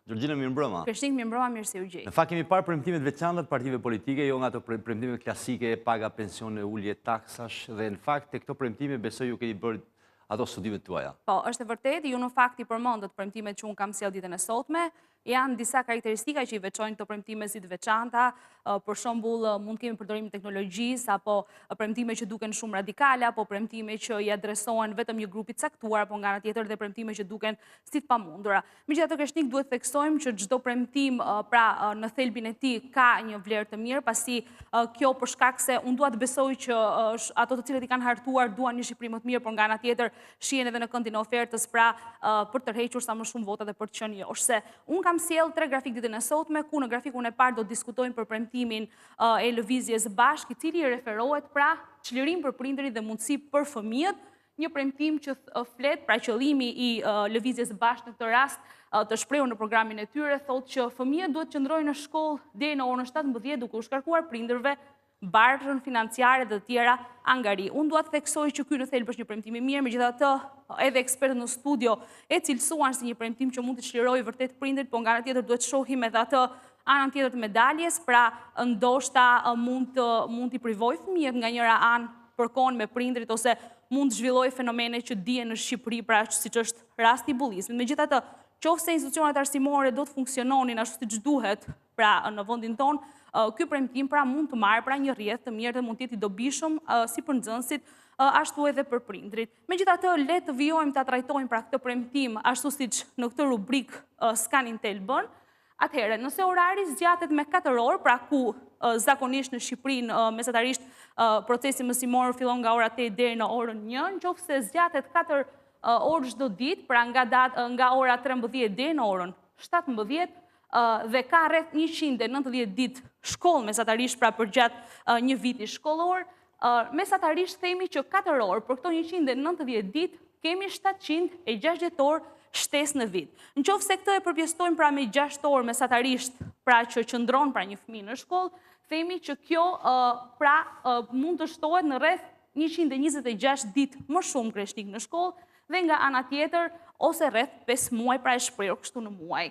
Gjorgjina, mirëmbrëma. Krishtik, mirëmbrëma, mirë se u gjej. Në fakt kemi parë premtimet veçanta të partive politike, jo nga ato premtime klasike, paga, pensione, ulje, taksash, dhe në fakt te këto premtime besoj ju keni bërë ato studimet tuaja. Po, është e vërtetë, ju në fakt i përmendët premtimet që unë kam sjellë ditën e sotme, janë disa karakteristika që i veçojnë këto premtime si të veçanta, për shembull mund kemi përdorimin e teknologjisë apo premtime që duken shumë radikale apo premtime që i adresohen vetëm një grupi të caktuar, apo nga ana tjetër dhe premtime që duken si të pamundura. Megjithatë, Krishtik, duhet theksojmë që çdo premtim pra në thelbin e tij ka një vlerë të mirë, pasi kjo për shkak se unë dua të besoj që ato të cilët i kanë hartuar duan një Shqipëri më të mirë, por nga ana tjetër shihen edhe në këndin e ofertës pra për të tërhequr sa më shumë vota dhe për të qenë joshse. Unë kam sjell 3 grafik ditën e sotme, ku në grafikun e parë do të diskutojmë për premtimin e lëvizjes bashk, i cili referohet pra çlirim për prindërit dhe mundësi për fëmijët, një premtim që flet pra qëllimi i lëvizjes bashk në këtë rast të shprehur në programin e tyre, thotë që fëmijët duhet të qëndrojnë në shkollë deri në orën 17 duke u shkarkuar prindërve barrën financiare dhe të tjera angari. Unë dua të theksoj që ky në thelb është një premtim i mirë, megjithatë edhe ekspertët në studio e cilësuan si një premtim që mund të çlirojë vërtet prindërit, por nga ana tjetër duhet të shohim edhe atë anën tjetër të medaljes, pra ndoshta mund t'i privoj fëmijët nga njëra anë përkon me prindrit ose mund të zhvillojë fenomene që dihen në Shqipëri, pra siç është rasti i bullizmit. Megjithatë, qofse institucionet arsimore do të funksiononin ashtu siç duhet, pra në vendin tonë, ky premtim pra mund të marrë pra një rrjedhë të mirë dhe mund të jetë i dobishëm si për nxënësit, ashtu edhe për prindrit. Megjithatë, le të vijojmë ta trajtojmë pra këtë premtim ashtu siç në këtë rubrik Scanintel bën. Atëherë, nëse orari zgjatet me 4 orë, pra ku zakonisht në Shqipëri mesatarisht procesi mësimor fillon nga ora 8 deri në orën 1, nëse zgjatet 4 orë çdo ditë, pra nga ora 13 deri në orën 17, dhe ka rreth 190 ditë shkollë mesatarisht pra përgjatë një viti shkollor, mesatarisht themi që 4 orë për këto 190 ditë kemi 760 orë shtesë në vit. Nëse këtë e përpjestojmë pra me 6 orë mesatarisht pra që qëndron pra një fëmijë në shkollë, themi që kjo pra mund të shtohet në rreth 126 ditë më shumë Krishtik në shkollë, dhe nga ana tjetër ose rreth 5 muaj pra e shprehur kështu në muaj.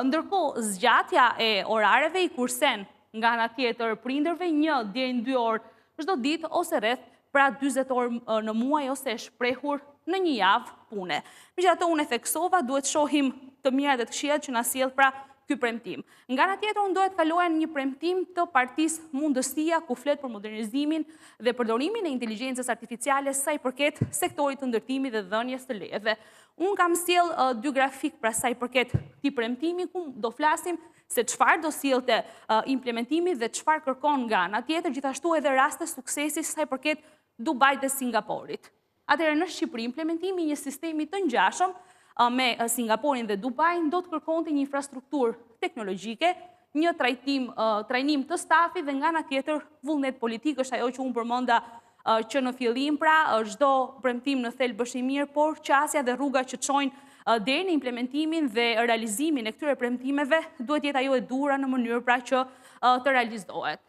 Ndërkohë zgjatja e orareve i kursen nga ana tjetër prindërve 1 deri në 2 orë çdo ditë ose rreth pra 40 orë në muaj ose e shprehur në një javë pune. Megjithatë, unë e theksova, duhet shohim të mirat dhe të këqijat që na sjell pra ky premtim. Nga ana tjetër, unë doja të kaloja në një premtim të Partisë Mundësia, ku flet për modernizimin dhe përdorimin e inteligjencës artificiale sa i përket sektorit të ndërtimit dhe dhënies të lejeve. Unë kam sjell 2 grafik pra sa i përket këtij premtimi, ku do flasim se çfarë do sjellte implementimi dhe çfarë kërkon nga ana tjetër, gjithashtu edhe raste suksesi sa i përket Dubait dhe Singaporit. Atëherë në Shqipëri implementimi i një sistemi të ngjashëm me Singaporin dhe Dubain do të kërkonte një infrastrukturë teknologjike, një trajnim të stafit dhe nga ana tjetër vullnet politik, është ajo që unë përmenda që në fillim pra çdo premtim në thelb është i mirë, por qasja dhe rruga që çojnë deri në implementimin dhe realizimin e këtyre premtimeve duhet jetë ajo e duhura në mënyrë pra që të realizohet.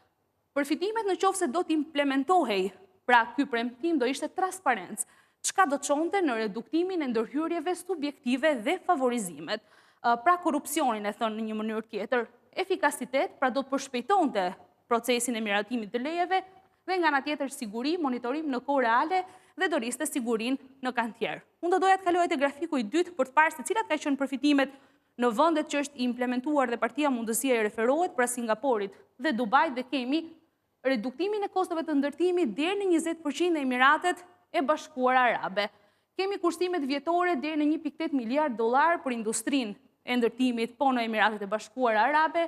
Përfitimet nëse do të implementohej pra ky premtim do ishte transparencë, çka do çonte në reduktimin e ndërhyrjeve subjektive dhe favorizimet. Pra korrupsionin e thënë në një mënyrë tjetër, efikasitet, pra do të përshpejtonte procesin e miratimit të lejeve dhe nga ana tjetër siguri, monitorim në kohë reale dhe do rriste sigurinë në kantier. Unë do doja të kaloj te grafiku i dytë për të parë se cilat kanë qenë përfitimet në vendet që është implementuar dhe Partia Mundësia i referohet, pra Singaporit dhe Dubait, dhe kemi reduktimin e kostove të ndërtimit deri në 20% në Emiratet e Bashkuara Arabe. Kemi kursimet vjetore deri në 1.8 miliard dollar për industrinë e ndërtimit po në Emiratet e Bashkuara Arabe,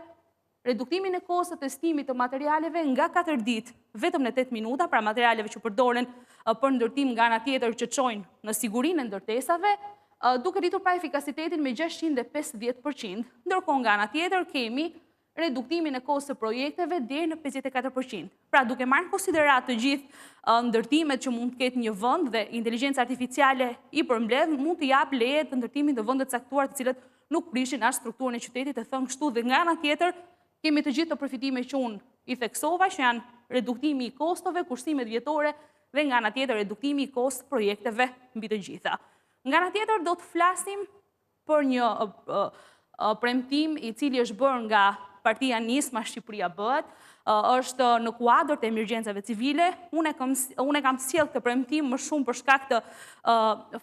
reduktimin e kostot të testimit të materialeve nga 4 ditë vetëm në 8 minuta, pra materialeve që përdoren për ndërtim nga ana tjetër që çojnë në sigurinë e ndërtesave, duke rritur pra efikasitetin me 650%, ndërkohë nga ana tjetër kemi reduktimin e kostë të projekteve deri në 54%. Pra duke marrë në konsiderat të gjithë ndërtimet që mund të ketë një vend dhe inteligjenca artificiale i përmbledh, mund të jap leje të ndërtimit të vende të caktuar të cilët nuk prishin as strukturën e qytetit, e thënë kështu, dhe nga ana tjetër kemi të gjithë të përfitime që unë i theksova, që janë reduktimi i kostove, kursimet vjetore dhe nga ana tjetër reduktimi i kostë projekteve mbi të gjitha. Nga ana tjetër do të flasim për një premtim i cili është bërë nga Partia Nisma Shqipëria Bëhet, është në kuadër të emergjencave civile. Unë kam sjellë këtë premtim më shumë për shkak të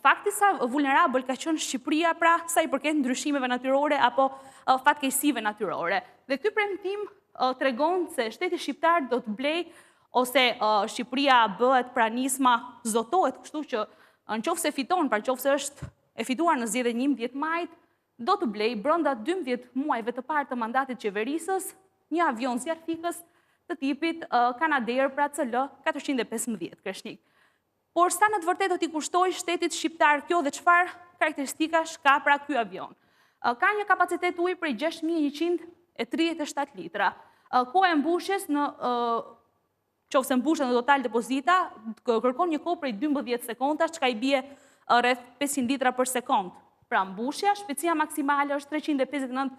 faktit sa vulnerabël ka qenë Shqipëria pra sa i përket ndryshimeve natyrore apo fatkeqësive natyrore. Dhe ky premtim tregon se shteti shqiptar do të blej ose Shqipëria bëhet pra Nisma zotohet, kështu që nëse fiton, pra nëse është e fituar në zgjedhjet 11 majit, do të blej brenda 12 muajve të parë të mandatit qeverisës një avion zjarfikës të tipit Canadair pra CL-415 Kreshnik. Por sa në të vërtetë do t'i kushtoj shtetit shqiptar kjo dhe çfarë karakteristikash ka pra ky avion? Ka një kapacitet ujë prej 6137 litra. Koha e mbushjes nëse mbushet në total depozita, kërkon një kohë prej 12 sekondash, çka i bie rreth 500 litra për sekond. Pra mbushja, shpejtësia maksimale është 359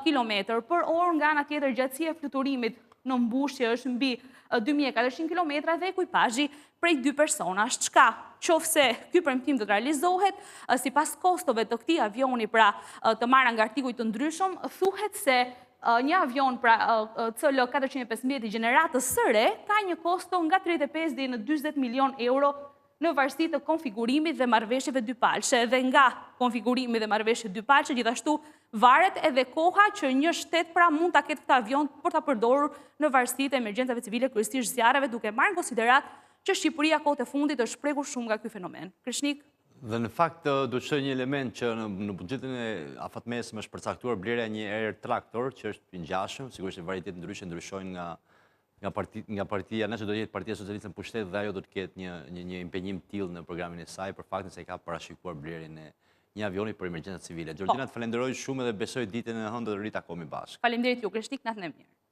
km për orë, nga ana tjetër gjatësia e fluturimit në mbushje është mbi 2400 km dhe ekuipazhi prej 2 personash, çka qofse ky premtim do të realizohet, sipas kostove të këtij avioni pra të marra nga artikuj të ndryshëm, thuhet se një avion pra CL-415 i gjeneratës së re ka një kosto nga 35 deri në 40 milion euro në varësi të konfigurimit dhe marrëveshjeve dypalshe. Dhe nga konfigurimi dhe marrëveshjet dypalshe, gjithashtu varet edhe koha që një shtet pra mund ta ketë këtë avion për ta përdorur në varësi të emergjencave civile, kryesisht zjarreve, duke marrë në konsiderat që Shqipëria kohët e fundit është shprekur shumë nga ky fenomen. Kreshnik? Dhe në fakt do të shoj një element që në buxhetin e afatmesëm është përcaktuar blerja një Air Tractor që është i ngjashëm, sigurisht varietet ndryshojnë nga partia, nëse do të jetë Partia Socialiste në pushtet dhe ajo do të ketë një impenjim të tillë në programin e saj për faktin se ka parashikuar blerjen e një avioni për emergjenca civile. Gjorgjina, të falenderoj shumë dhe besoj ditën e hënë do të ritakohemi bashkë. Faleminderit ju, Kreshnik, natën e mirë.